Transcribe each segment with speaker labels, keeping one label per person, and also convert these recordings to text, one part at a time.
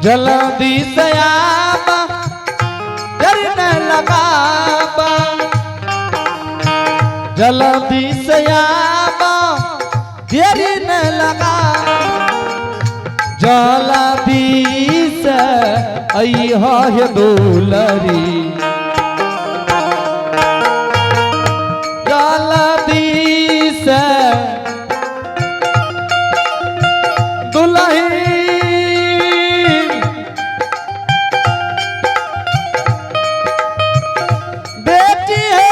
Speaker 1: जल्दी से आबा देर न लगाबा जल्दी से आबा देर न लगा जल्दी से अइहा हे दुलरी जल्दी से दुल्हन बेटी है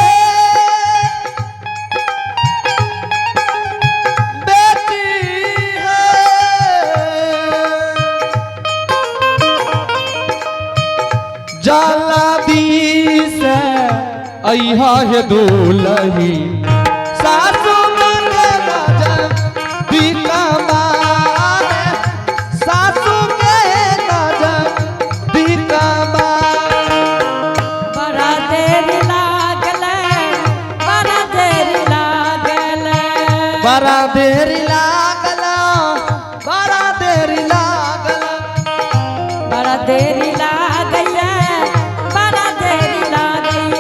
Speaker 1: बेटी है जल्दी से अइहा हे दुलही सासू के गजब बिकमार सासू के गजब बिकमार
Speaker 2: बड़ा देर लागल बड़ा देर लागल
Speaker 1: बड़ा देर लागल बड़ा देर लागल
Speaker 2: बड़ा देर लागल बड़ा देर लागल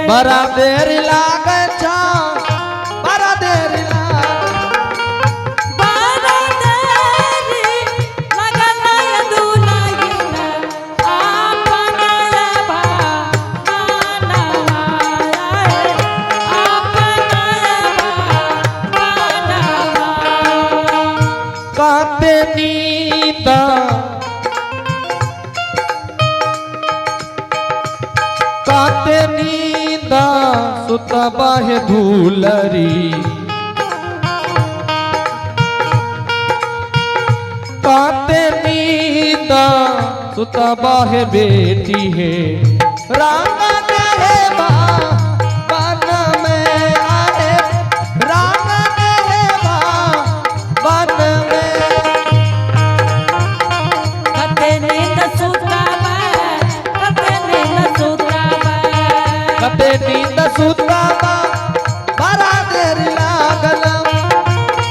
Speaker 1: बड़ा देर लागे छा बड़ा देर
Speaker 2: बड़ा देर लागल दुलहिन आपन
Speaker 1: काते नींदा काते नींदा सुतबा है धूलरी काते नींदा सुतबा है बेटी है राम ने बा बन में आए राम ने बा बन में
Speaker 2: कते नींद सुताबा कते नींद सुताबा
Speaker 1: कते नींद सुताबा बड़ा देर लागल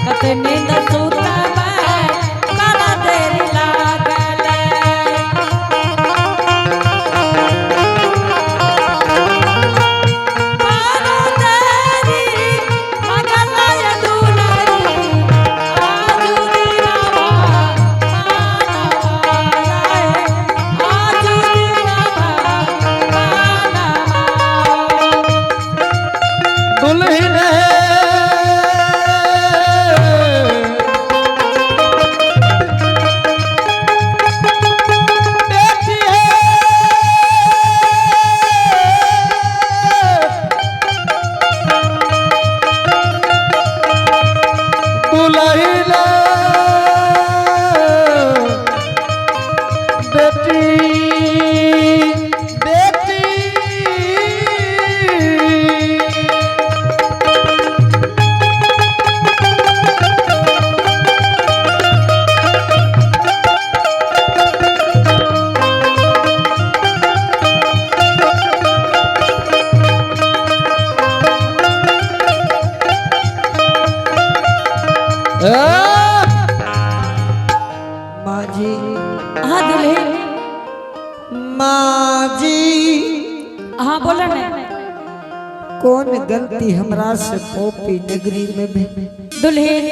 Speaker 2: कते नींद सुताबा बड़ा देर लागल बड़ा देरी लागल दुलरी आजुरी रामा आजुरी रामा
Speaker 1: दुल्हन बेटी है दुल्हन बेटी बेटी
Speaker 3: माँ जी
Speaker 2: हाँ दुल्हन
Speaker 3: माँ जी
Speaker 2: हाँ बोला ना
Speaker 3: कौन गलती हमरा से पोपी नगरी में भेल
Speaker 2: दुल्हन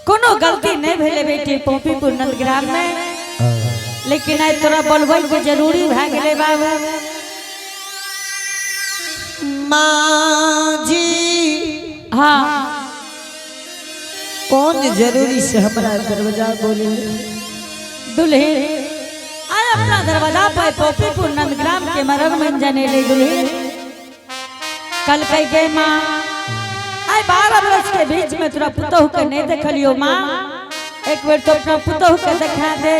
Speaker 2: कोनो गलती नहीं भेले बेटी पोपीपुर नंदग्राम में लेकिन आज तोरा बोलबे के जरूरी भए गेले बाबू
Speaker 3: माँ जी
Speaker 2: हाँ
Speaker 3: कौन जरूरी से हमरा दरवाजा बोले
Speaker 2: दुल्हन आज अपना दरवाजा पर पोपीपुर नंदग्राम के मरण में जाने ले दुल्हन कल कह गए माँ आज 12 वर्ष के बीच में तोरा पुतहु के नहीं देखलियो माँ एक बेर तो अपना पुतहु के देखा दे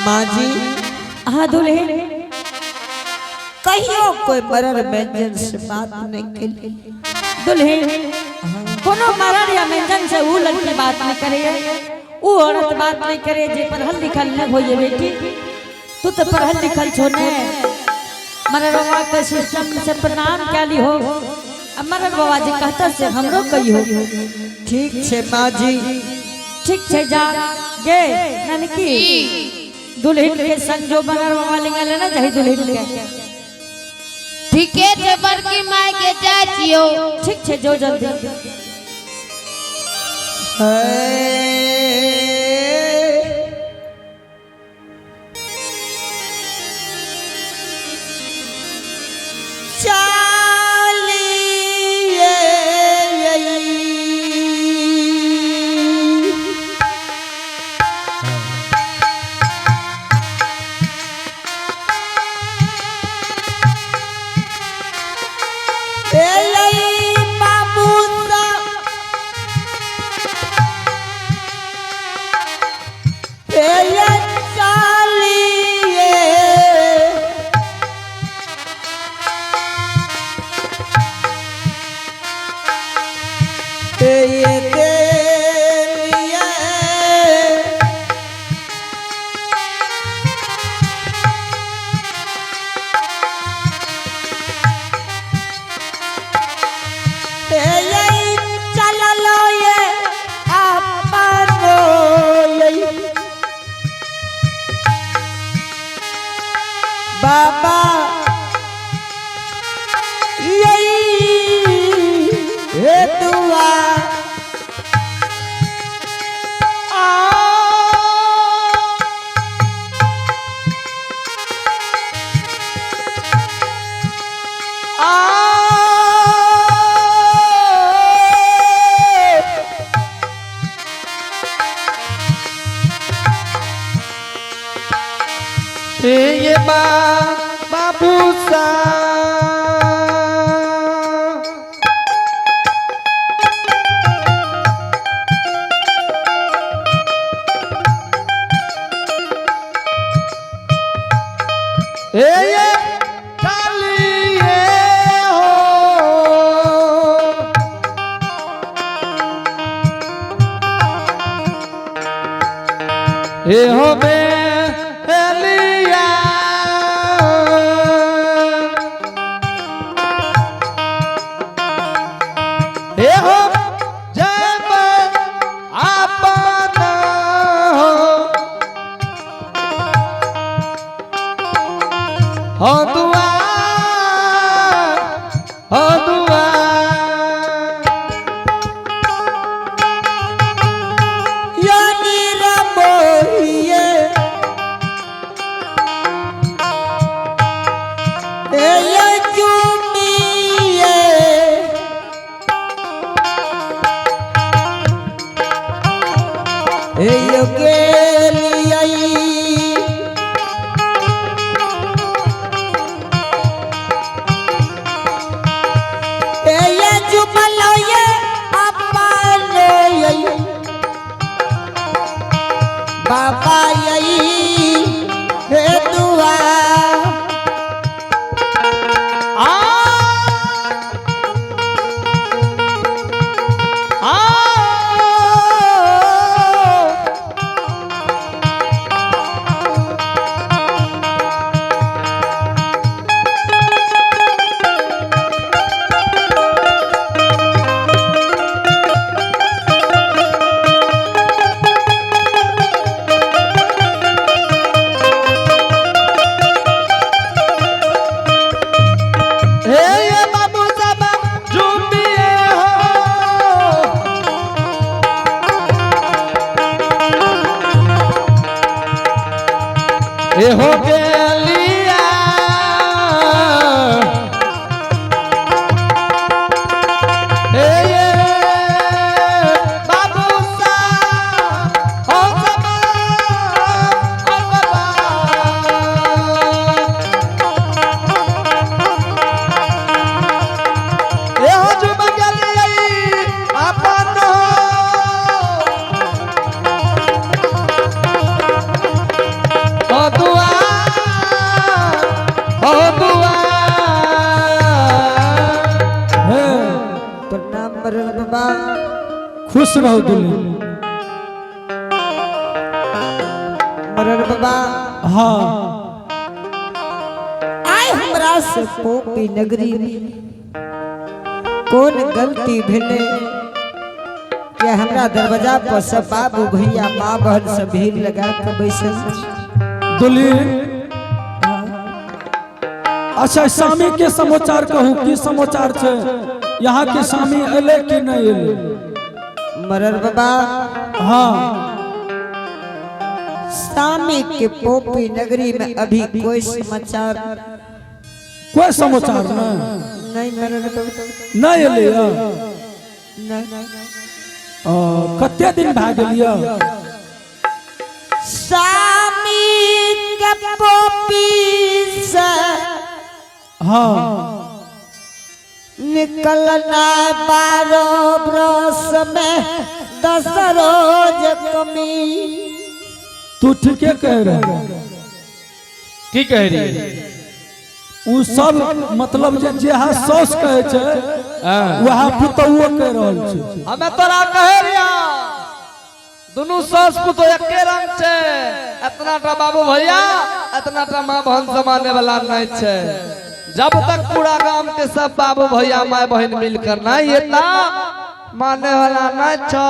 Speaker 3: माँ जी
Speaker 2: हाँ दुल्हन
Speaker 3: कहियो कोई मरर व्यंजन से बात नहीं करी
Speaker 2: दुल्हन कोनो मरण या व्यंजन से वो लड़की बात नहीं करे वो औरत बात नहीं करे जे पढ़ल लिखल न होइए बेटी तू तो पढ़ल लिखल छो ने मरर बाबा के सिस्टम से प्रणाम कैली हो अब मरर बाबा जी कहता से हमरो कहियो
Speaker 3: ठीक छे माँ जी
Speaker 2: ठीक छे जा गे ननकी दुल्हन के संग जो बनर वाली गले ना जही दुल्हन के
Speaker 4: ठीके छे बड़की माय के चाचियो
Speaker 2: ठीक छे जो जल्दी
Speaker 3: बाबा यही है दुआ
Speaker 1: ये बाबू सा ये डालिए हो ये हो बे हो दुआ हो दुआ
Speaker 3: यानी रबोहिए ये चुमिए ये गेलिए बाबा यही है दुआ
Speaker 1: ये हो गेलिया ये बाबू सा हो सबा हो बाबा ये हो जुब गेलिया अपन हो दुआ
Speaker 3: प्रणाम मरण बाबा
Speaker 1: खुश रहो दुल्हन
Speaker 3: मरण बाबा
Speaker 1: हाँ
Speaker 3: आय हमरा से पोपी नगरी में कौन गलती भेले कि हमरा दरवाजा पर सब बाबू भैया माँ बहन सब भीड़ लगा के बैसल छी।
Speaker 1: दुल्हन अच्छा स्वामी के समाचार कहूँ की समाचार छे यहाँ के स्वामी अले कि नहीं अले?
Speaker 3: मरर बाबा
Speaker 1: हाँ
Speaker 3: स्वामी के पोपी नगरी में अभी कोई समाचार
Speaker 1: कोई समाचार
Speaker 3: नहीं मरर बाबा
Speaker 1: नहीं अले या?
Speaker 3: नहीं
Speaker 1: कते दिन भए गेलिया?
Speaker 3: स्वामी के पोपी से
Speaker 1: हाँ
Speaker 3: निकलना 12 बरस में 10 रोज कमी।
Speaker 1: तू ठीके कह रहा
Speaker 5: की कह रही?
Speaker 1: उ सब मतलब जे हाँ सौस कहे छे वह पुतौओ कह रहल छे।
Speaker 5: हमें तोरा कहे रिया दोनों सास पुतो एके रंग छे। इतना टा बाबू भैया इतना टा माँ बहन समाने वाला नहीं छे। जब तक पूरा गांव के सब बाबू भैया माँ बहन मिलकर नहीं ये ना माने वाला नहीं छो।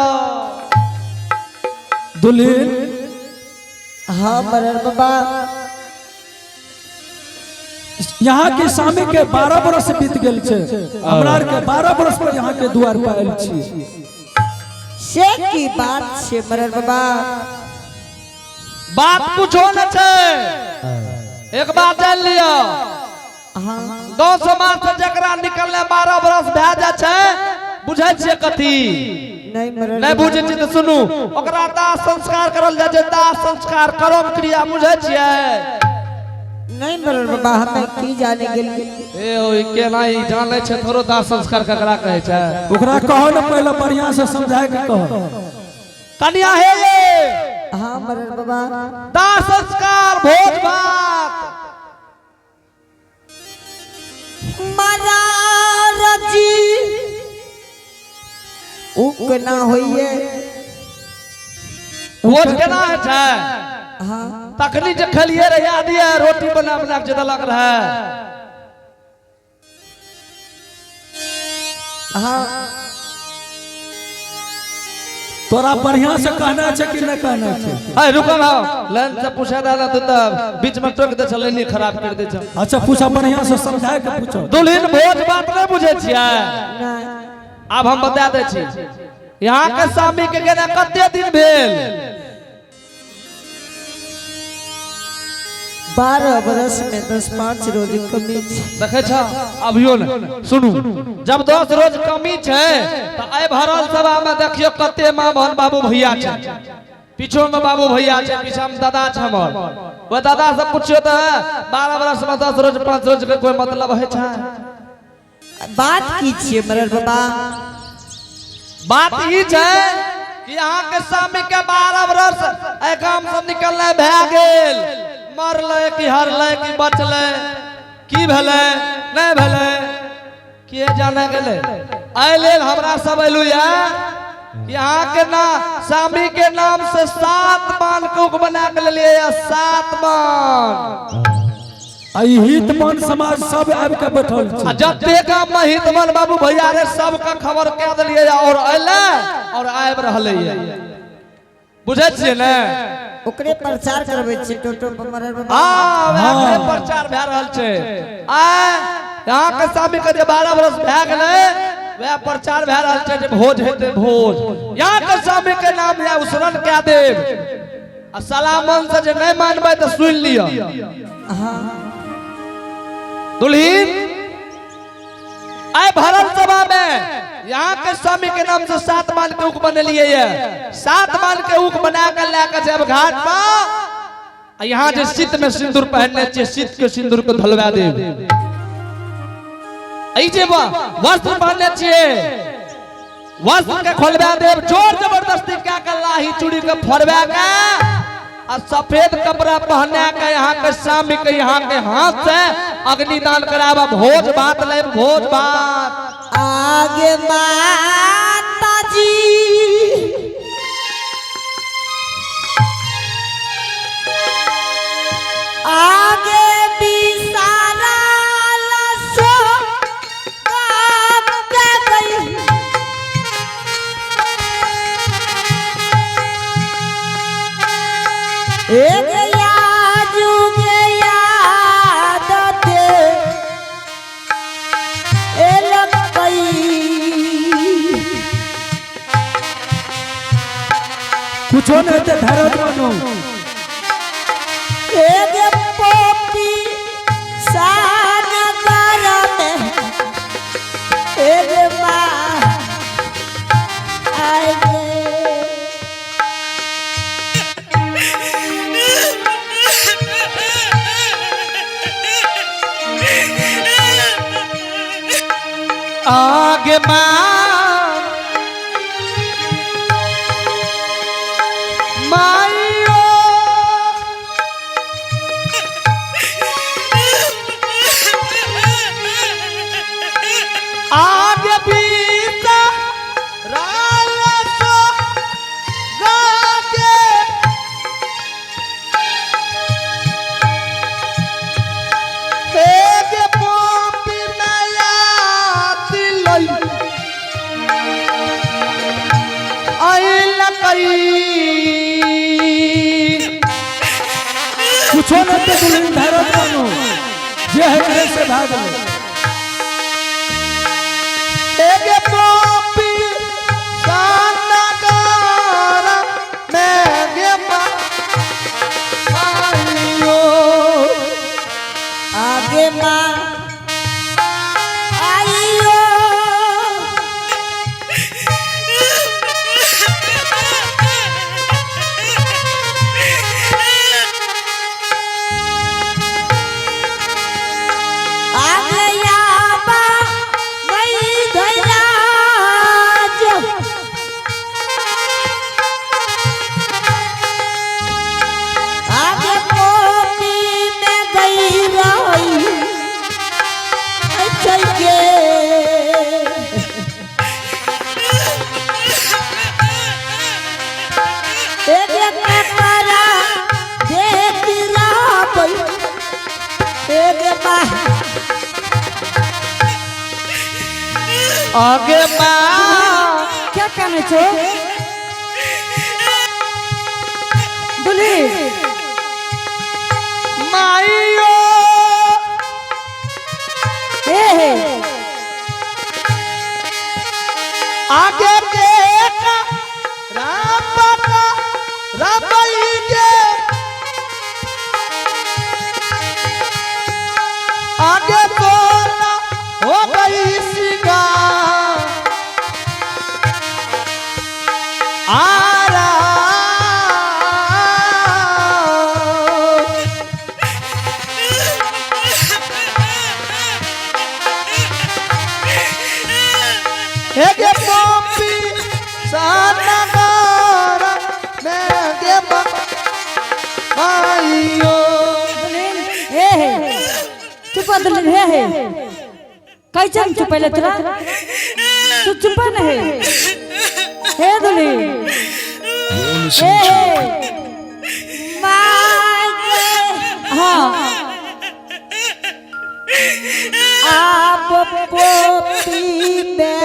Speaker 1: दुल्हन
Speaker 3: हाँ मरर बाबा
Speaker 1: यहाँ के स्वामी के 12 बरस बीत गेल छे। हमरा आर के 12 बरस पर यहाँ के द्वार पर आयल छी।
Speaker 3: से की बात छे मरर बाबा?
Speaker 5: बात पूछो न छे। एक बात जान लियो गांव समाज से जकरा निकलने 12 बरस भए जा छे बुझै छियै कथी?
Speaker 3: नहीं मरर
Speaker 5: नहीं बुझे छी तो सुनू ओकरा दाह संस्कार करल जाय छै। दाह संस्कार कर्म क्रिया बुझे छियै?
Speaker 3: नहीं मरर बाबा हमें की जाने गेली।
Speaker 5: ए ओइ केना ई जाने छै थोरो दाह संस्कार ककरा कहै छै?
Speaker 1: ओकरा कहो न पहले बढ़िया से समझाए के कहो।
Speaker 5: कन्या हे ये
Speaker 3: हाँ मरर बाबा
Speaker 5: दाह संस्कार भोज भात
Speaker 3: महाराज जी उकना होइए।
Speaker 5: भोज केना है छै?
Speaker 3: हाँ
Speaker 5: तखनी जे खलिए रहे याद ये रोटी बना बना के देलक रहे।
Speaker 3: हाँ
Speaker 1: तोरा बढ़िया से कहना छे कि नहीं कहना छे?
Speaker 5: हाय रुको ना लाइन से पूछा डाला तू तब बीच में टोक दे छले नहीं खराब कर दे छ।
Speaker 1: अच्छा पूछा बढ़िया से समझाए के पूछो।
Speaker 5: दुल्हन भोज बात नहीं बुझे छियै?
Speaker 3: नहीं
Speaker 5: अब हम बता दे छी यहाँ के स्वामी के गेना कते दिन भेल?
Speaker 3: 12 बरस में 10-5 रोज कमी छे।
Speaker 5: देखे छ अभियो न सुनू जब 10 रोज कमी छै त आइ भरल सभा में देखियो कते मां बहन बाबू भैया छै। पीछो में बाबू भैया छै पीछा में दादा छै हमर। वो दादा से पूछियो त 12 बरस में 10 रोज 5 रोज के कोई मतलब है छै?
Speaker 3: बात की छे मरर बाबा?
Speaker 5: बात ई छै कि यहाँ के स्वामी के 12 बरस ए काम से निकलने भए गेल। मरले कि हरले कि बचले की भेले नहीं भेले के जाने गेले। एहि लेल हमरा सब एलू यहाँ के ना स्वामी के नाम से 7 बाण के उक बना के लिए 7 बाण।
Speaker 1: आई हितमान समाज सब आबि के बैठल छे।
Speaker 5: जते गांव में हितमन बाबू भैया रे सबका खबर कह दिलिए और अइले और आबि रहले बुझे छियै ने?
Speaker 3: ओकरे प्रचार करबे छे टोटो पर मरर बाबा।
Speaker 5: हां वएह प्रचार भए रहल छै। आ यहाँ के स्वामी के जे 12 बरस भए गेलै वएह प्रचार भए रहल छै जे भोज हेते भोज। यहाँ के स्वामी के नाम या उसरन कए देब आ सलामन से जे नहीं मानबै त सुन लियो।
Speaker 3: हाँ
Speaker 5: दुल्हीन आए भारत सभा में यहाँ के स्वामी के नाम से 7 मान के उक बनेलिए ये। 7 मान के उक बना कर लेकर जब घाट पर यहाँ जो शीत में सिंदूर पहनने चाहिए शीत के सिंदूर को धलवा दे। जे वस्त्र पहनने चाहिए वस्त्र के खोलवा दे। जोर जबरदस्ती क्या कर लाही चूड़ी के फोड़वा के और सफेद कपड़ा पहने के यहाँ के स्वामी के यहाँ के हाथ से अग्निदान करावा। भोज भात ले भोज भात।
Speaker 3: आगे माता जी आगे बिसारा लसो काम के गई एक जुगे याद दे एलकई
Speaker 1: कुछो नहीं ते धरत बनो
Speaker 3: एक पोपी सान गरम एक माँ आई
Speaker 5: आगे माइयो आगे बीता रालसो गाके हेगे पोपी नया दिलई आइला कई
Speaker 1: कुछो नहीं ते दुल्हन धरत बनो जे है करे से भाग ले
Speaker 5: एगे पोपी शानदार मेगे माइयो
Speaker 3: आगे माँ आइयो आगे याबा मई धराज आगे पोपी में गई रही चल के एक करा देख रहा एक बार
Speaker 5: आगे माँ
Speaker 2: क्या कहने छो दुल्ही
Speaker 5: माइयो
Speaker 2: हे
Speaker 5: आगे देखा राम रामई के आगे बोला हो गई सिंगार आरा हेगे पोपी शानदार मेगे माइयो
Speaker 2: हे चुप दुल्हन हे कैसे चुप पहले तेरा तू चुप नहीं हे दुल्हन हे हाँ
Speaker 3: आप पोपी में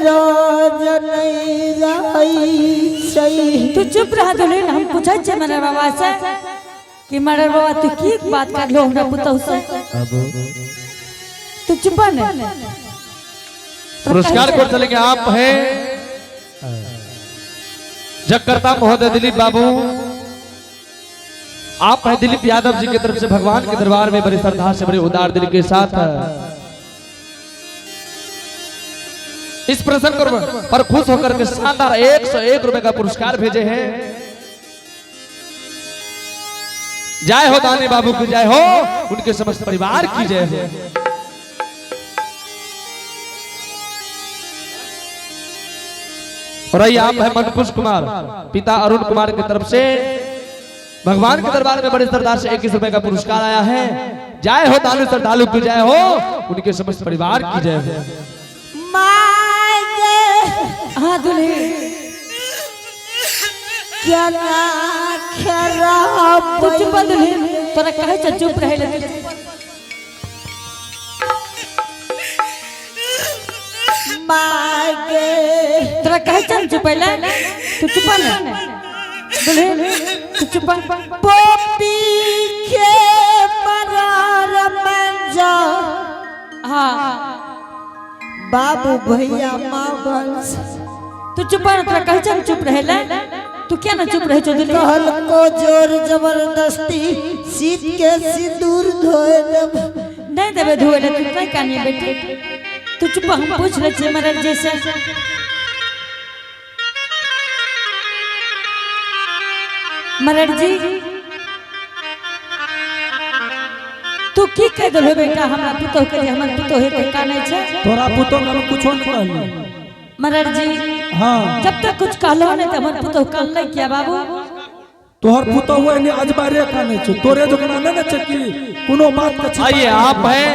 Speaker 3: रोज नहीं रही सही
Speaker 2: तू चुप रहा दुल्हन हम पूछे छे मरर बाबा से कि मरर बाबा तू की बात कर लो हमरा पुतहु से तू चुप नहीं
Speaker 5: पुरस्कार को चलेंगे आप हैं जगकर्ता महोदय दिलीप बाबू। आप हैं दिलीप यादव जी की तरफ से भगवान के दरबार में बड़ी श्रद्धा से बड़े उदार दिल के साथ इस प्रसंग पर खुश होकर के शानदार 101 रुपए का पुरस्कार भेजे हैं। जय हो दानी बाबू की जय हो, उनके समस्त परिवार की जय हो। और आइए आप है मनपुष कुमार, पिता अरुण कुमार की तरफ से भगवान के दरबार में बड़े सरदार से 21 रुपए का पुरस्कार आया है। जय हो दानी श्रद्धालु की जय हो, उनके समस्त परिवार की जय हो।
Speaker 2: हाँ दुल्हे तू चुप दुल्हे तोरा कहे छ चुप रहे ले
Speaker 3: मागे
Speaker 2: तोरा कहे छ चुप पहले तू चुप न दुल्हन तू चुप पोपी के मरार मंजा हाँ
Speaker 3: बाबू भैया माँ बंस
Speaker 2: तू चुप न तोरा कह चल चुप रहेला तू क्या ना चुप रहे छो दुल्हन
Speaker 3: कहल को जोर जबरदस्ती सीत के सिंदूर धोए देब
Speaker 2: नहीं देबे धोले तू नहीं कानी बेटी तू चुप हम पूछ ले छे मरल जैसे मरल जी तू की कह दलो बेटा हमरा पुतो के हमर पुतो हे के काने छे
Speaker 1: तोरा पुतो का कुछो न कहली
Speaker 2: मरल जी
Speaker 1: हाँ
Speaker 2: जब तक कुछ कहलो नहीं तो हमर पुतो कान नहीं किया बाबू
Speaker 1: तोहर पुतो हुए ने अजबारे काने छ तोरे जो कना न छ कि कोनो बात का छिपा
Speaker 5: आइए आप हैं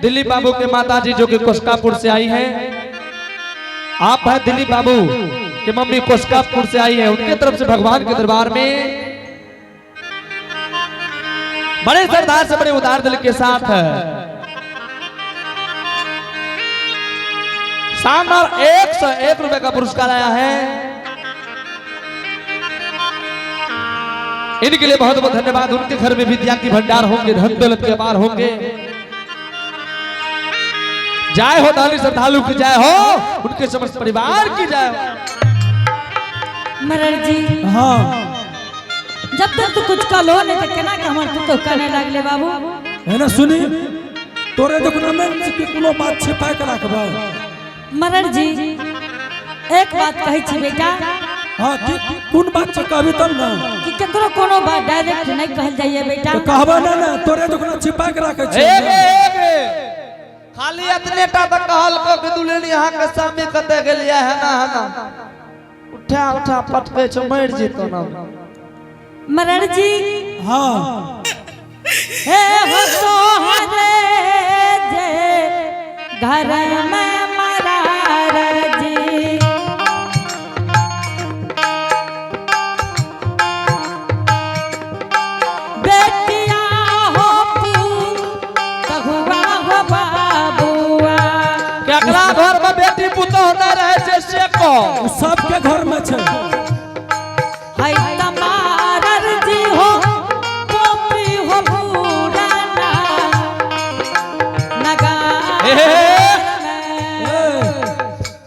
Speaker 5: दिलीप बाबू के माताजी जो कि कोस्कापुर से आई हैं। आप हैं दिलीप बाबू के मम्मी कोस्कापुर से आई है। उनके तरफ से भगवान के दरबार में बड़े सरदार से बड़े उदार दिल के साथ शानदार 101 रुपए का पुरस्कार आया है। इनके लिए बहुत बहुत धन्यवाद। उनके घर में विद्या की भंडार होंगे, धन दौलत के पार होंगे। जय हो दानी श्रद्धालु की जय हो, उनके समस्त परिवार की जय हो।
Speaker 2: मरल जी
Speaker 1: हाँ
Speaker 2: जब तक तू कुछ कहलो नहीं तो केना के हमर पुतो कहने लागले बाबू
Speaker 1: है ना सुनी तोरे जो कना में कि कोनो बात छिपा के रखबा
Speaker 2: मरल जी एक बात कही छी बेटा
Speaker 1: हाँ कि कौन बात छ कहबी तब ना
Speaker 2: कि केकरो कोनो बात डायरेक्ट नहीं कहल जाइए बेटा
Speaker 1: तो कहबा ना ना तोरे जो कना छिपा के रखे छ
Speaker 5: खाली इतने टा तक कहल को कि दुल्हन यहाँ के सामने कते गेलिया है ना उठा उठा पटके छ मर जीतो ना
Speaker 2: मरल जी
Speaker 1: हाँ
Speaker 2: हे हो सोहरे जे घर में मरार जी बेटिया हो तू कहुआ हो बाबुआ
Speaker 5: केकरा घर में बेटी पुतो होता रहे से को
Speaker 1: सबके घर में छ
Speaker 2: हाय तमारर जी हो पोपी हो पुराना नगा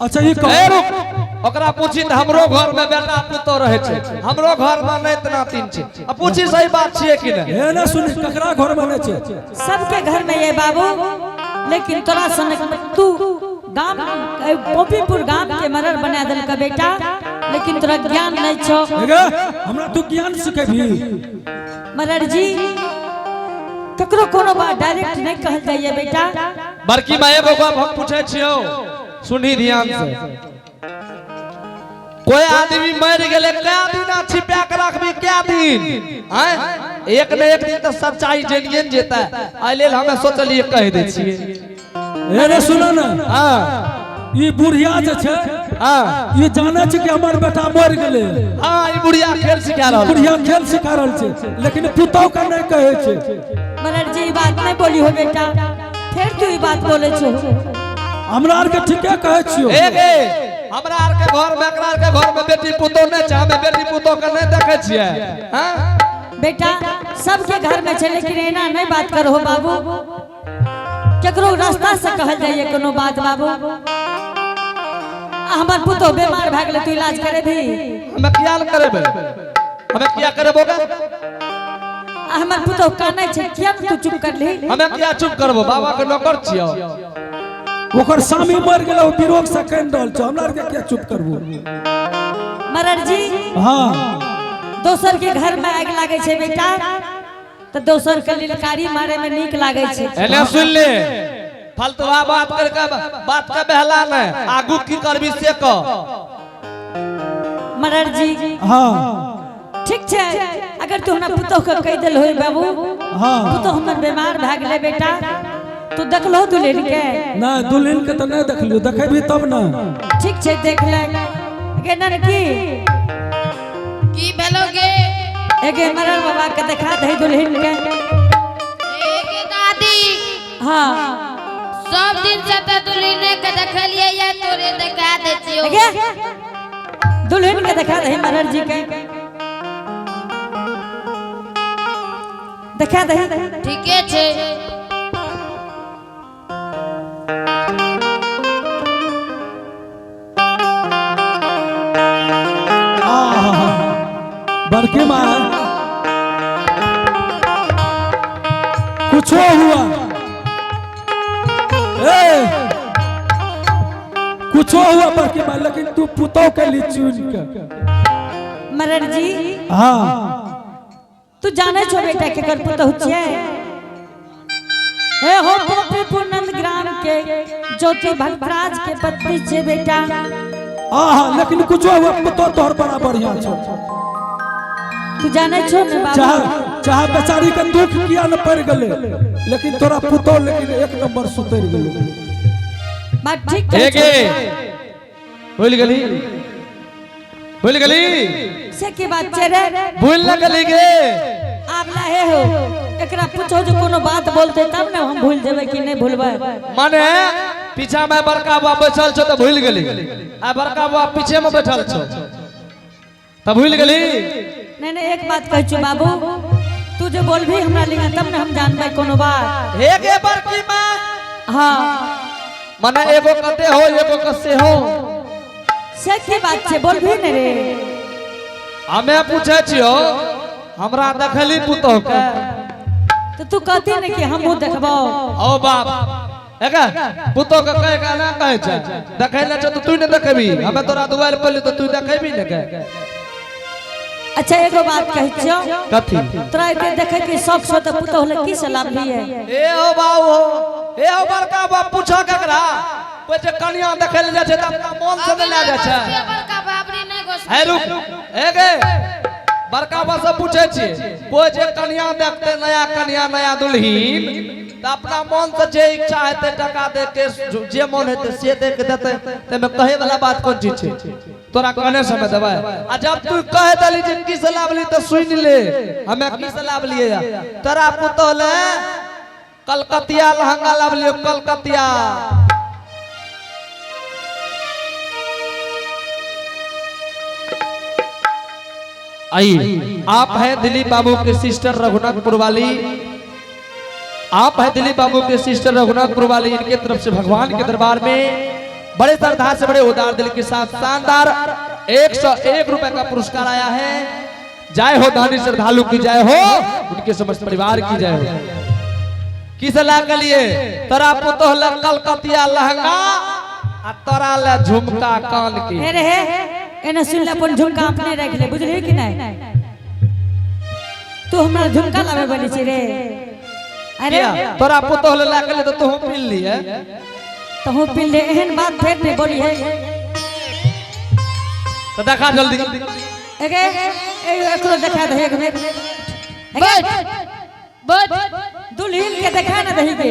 Speaker 1: अच्छा ये
Speaker 5: ए
Speaker 1: कह
Speaker 5: रुक ओकरा पूछी त हमरो घर में बेटा पुतो रहे छे, हमरो घर में नहीं इतना तीन छे। अब पूछी सही बात छे कि नहीं
Speaker 1: है ना सुनी ककरा घर में नहीं छ
Speaker 2: सबके घर में ये बाबू लेकिन तोरा सन तू गांव पोपीपुर गांव के मरर बना दल का बेटा लेकिन तोरा ज्ञान नहीं छो
Speaker 1: हेगा हमरा तू ज्ञान सिखेबी
Speaker 2: मरर जी ककरो कोनो बात डायरेक्ट नहीं कहल जाइए बेटा
Speaker 5: बड़की माए को हम पूछे छियो सुनी ध्यान से। कोई आदमी मर गेले क्या दिन छिपा के रखबी क्या दिन हैं एक न एक दिन तो सच्चाई जानिए जेता आइले हमें सोचलिए कह दे छिए।
Speaker 1: ए रे सुनो ना
Speaker 5: हां
Speaker 1: ई बुढ़िया जे छ
Speaker 5: हां
Speaker 1: ये जाने छ कि हमर बेटा मर गेले
Speaker 5: हां ई बुढ़िया खेल सिखा रहल
Speaker 1: बुढ़िया खेल सिखा रहल छ लेकिन पुतौ का नहीं कहे छ
Speaker 2: मरर जी बात नहीं बोली हो बेटा फिर तू ई बात बोले छो
Speaker 1: हमरा आर के ठीके कहे छियो
Speaker 5: ए हमरा आर के घर में एकरा आर के घर में बेटी पुतो नहीं छ हमें बेटी पुतो के नहीं देखे छिए हां
Speaker 2: बेटा सबके घर में छे लेकिन एना नहीं बात करो बाबू केकरो रास्ता से कहल जाइए कोनो बात बाबू हमर पुतो बीमार भ गेले तू इलाज करे भी
Speaker 5: हमें क्या करेबे हमें क्या करेबोगा
Speaker 2: हमर पुतो काने छे किया तू चुप कर ली
Speaker 5: हमें क्या चुप करबो बाबा के नौकर छियो
Speaker 1: ओकर स्वामी मर गेले ओ विरोग से कन रहल छ हमरा आर के क्या चुप करबो
Speaker 2: मरर जी
Speaker 1: हां
Speaker 2: दोसर के घर में आग लागे छे बेटा तो दोसर के लिलकारी मारे में नीक लागे छे
Speaker 5: एने सुन ले फालतूवा बात करके बात का बहला न आगू की करबी से को
Speaker 2: मरर जी
Speaker 1: हां
Speaker 2: ठीक छे अगर तू हमरा पुतो के कह देल होय बाबू
Speaker 1: हां
Speaker 2: पुतो हमर बीमार भ गेले बेटा तू देखलो दुल्हन के
Speaker 1: ना दुल्हन के तो नहीं देखलियो देखेबी तब ना
Speaker 2: ठीक छे देख ले केनन
Speaker 4: की भेलोगे
Speaker 2: एगे मरर बाबा के देखा दे दुल्हन के
Speaker 4: एक दादी
Speaker 2: हां
Speaker 4: सब दिन से तो दुल्हने के देखलिए या तोरे देखा दे छियो
Speaker 2: एगे दुल्हन के देखा दे मरर जी के देखा दही
Speaker 4: ठीके छे
Speaker 1: बड़की माँ कुछो हुआ कुछो हुआ बड़की माँ, लेकिन तू पुतौ के लिए चुन के
Speaker 2: मरण जी
Speaker 1: हाँ
Speaker 2: तू जाने छो बेटा के कर पुतौ छिए हे हो पोपीपुर नंदग्राम के ज्योति भक्तराज के पत्नी छे बेटा।
Speaker 1: हाँ लेकिन कुछो हुआ पुतौ तोहर बड़ा बढ़िया छो।
Speaker 2: तू जाने छो ने बाबू
Speaker 1: चाहे बेचारी के दुख किया न पड़ गले, लेकिन तोरा पुतौ लेकिन एक नंबर सुतर गेलो।
Speaker 2: बात ठीक
Speaker 5: है भूल गली
Speaker 2: से की बात छे रे
Speaker 5: भूल न गली गे
Speaker 2: आप लाहे हो एकरा पूछो जो कोनो बात बोलते तब ने हम भूल जेबे कि नहीं भूलबे।
Speaker 5: माने पीछा में बड़का बाप बैठल छो तो भूल गली आ बड़का बाप पीछे में बैठल छो तो भूल गली।
Speaker 2: नहीं एक बात कह छु बाबू तू जो बोलबी हमरा लिगा तब ने हम जानबे कोनो बात।
Speaker 5: हे गे बड़की मां
Speaker 2: हां
Speaker 5: माने एगो कते हो एगो कसे हो
Speaker 2: से की बात छे बोलबी ने रे।
Speaker 5: हमें पूछे छियो हमरा देखली पुतौ के
Speaker 2: तो तू कहती ने कि हमहु देखबो।
Speaker 5: ओ बाप एका पुतौ के कहे का ना कहे छ देखैले छ तो तू ने देखबी हमें तोरा दुआर पर तो तू देखबी ने के।
Speaker 2: अच्छा एगो बात कह छियो
Speaker 5: कथी
Speaker 2: तोरा के देखे के शौक सो तो पुतौ ले की से लाभ लिए
Speaker 5: ए ओ बाऊ हो ए ओ बड़का बाप पूछो केकरा कोई जे कनिया देखैले जा छै त अपना मन से ले जा छै।
Speaker 4: बड़का बाबरी नहीं घोष
Speaker 5: है रुक ए गे बड़का बाप से पूछे छी कोई जे कनिया देखते नया कनिया नया दुल्हीन त अपना मन से जे इच्छा हेते टका दे के जे मन हेते से दे के देते ते में कहे वाला बात कोन चीज छै तोरा कहने समय देबे आ जब तू कह दली जिंदगी से लाभ ली तो सुन ले हमें की से लाभ लिए तोरा पुतौ ले कलकतिया लहंगा लाभ लियो कलकतिया। आइए आप हैं दिलीप बाबू के सिस्टर रघुनाथपुर वाली, आप हैं दिलीप बाबू के सिस्टर रघुनाथपुर वाली। इनके तरफ से भगवान के दरबार में बड़े श्रद्धा से बड़े उदार दिल के साथ शानदार 101 रुपए का पुरस्कार आया है। जय हो दानी श्रद्धालु की जय हो, उनके समस्त परिवार की जय हो। किस ला के लिए तोरा पुतौ ले कलकतिया लहंगा आ तोरा ले झुमका कान की।
Speaker 2: हे रे एने सुन ले अपन झुमका अपने रख ले बुझली कि नहीं तू हमरा झुमका लावे बनी छी रे। अरे
Speaker 5: तोरा पुतौ ले ला के ले तो तू मिल लिए
Speaker 2: तो हो पिल ले एहन बात फेर नहीं बोली है
Speaker 5: तो देखा जल्दी
Speaker 2: एगे एकरो देखा दे एक
Speaker 4: बैठ बैठ
Speaker 2: दुल्हन के देखा ना दही के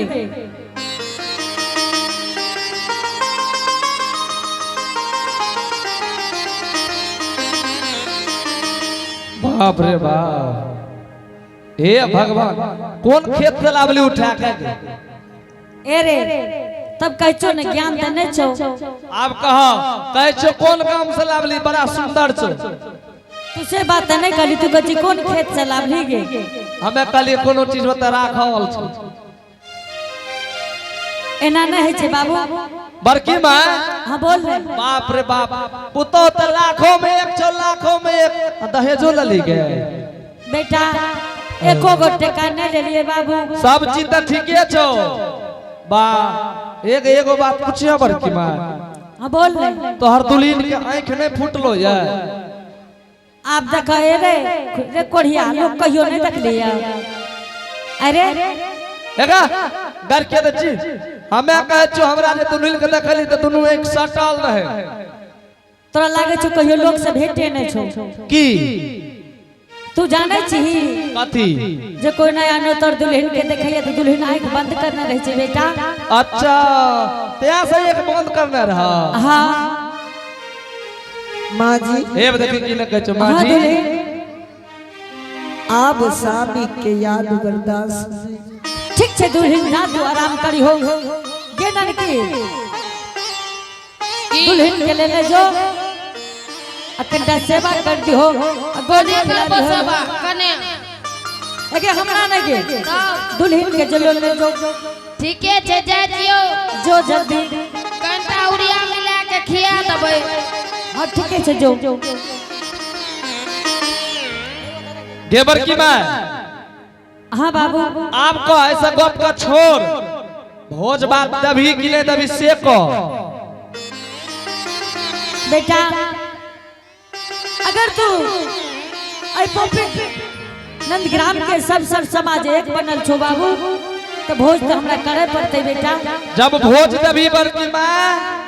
Speaker 5: बाप रे बाप। हे भगवान कौन खेत से लावली उठा के
Speaker 2: ए रे तब कह छो ने ज्ञान त नहीं छो।
Speaker 5: आप कह छो कौन काम से लावली बड़ा सुंदर छो
Speaker 2: तुसे बात नहीं कली तू कची कौन खेत से लाभ ली गे
Speaker 5: हमें कली कोनो चीज बता राखल छो
Speaker 2: एना नहीं छे बाबू।
Speaker 5: बड़की मां
Speaker 2: हां बोल रे
Speaker 5: बाप रे बाप पुतौ त लाखों में एक छो लाखों में एक दहेजो लली गए
Speaker 2: बेटा एको गो टका नहीं ले लिए बाबू
Speaker 5: सब चीज त ठीके छो बा एगो बात पूछियो बड़की मां
Speaker 2: हां बोल रे
Speaker 5: तोहर दुल्हन के आंख नहीं फूटलो ये
Speaker 2: आप देखा रे कोढ़िया लोग कहियो नहीं देख लिया। अरे
Speaker 5: हेगा घर के दची हमें कहे छो हमरा जे दुल्हन के देखली त दुनु एक सटल रहे
Speaker 2: तोरा लागे छो कहियो लोग से भेटे नहीं छो
Speaker 5: की
Speaker 2: तू जाने छी
Speaker 5: कथी
Speaker 2: जे कोई नया नौतर दुल्हन के देखैया तो दुल्हन आंख बंद करना रहे छे बेटा।
Speaker 5: अच्छा तया से एक बंद करना रहा।
Speaker 2: हां
Speaker 3: माँ जी
Speaker 5: हे देखी की न कह छो मां
Speaker 2: हां
Speaker 5: जी
Speaker 2: दुल्हन
Speaker 3: आप स्वामी के याद बर्दाश्त
Speaker 2: ठीक छे दुल्हन जा तू आराम करी हो गे ननकी दुल्हन के ले जो अकंडा सेवा कर दी हो गोली
Speaker 4: कने
Speaker 2: खिला दी हो।
Speaker 4: कने
Speaker 2: अगे हमरा नहीं के दुल्हन के जलो ले जो
Speaker 4: ठीके छे जाय दियो
Speaker 2: जो जल्दी
Speaker 4: कंटा उड़िया मिला के खिया दबे।
Speaker 2: हां ठीके छे जो
Speaker 5: गेबर की माँ
Speaker 2: हाँ बाबू
Speaker 5: आपको ऐसा गप का छोड़ भोज बात तभी गिले तभी सेको।
Speaker 2: बेटा अगर तू आई पोपी नंदग्राम के सब समाज एक बनल छो बाबू तो भोज तो हमरा करे पड़ते बेटा।
Speaker 5: जब भोज तभी बड़की माँ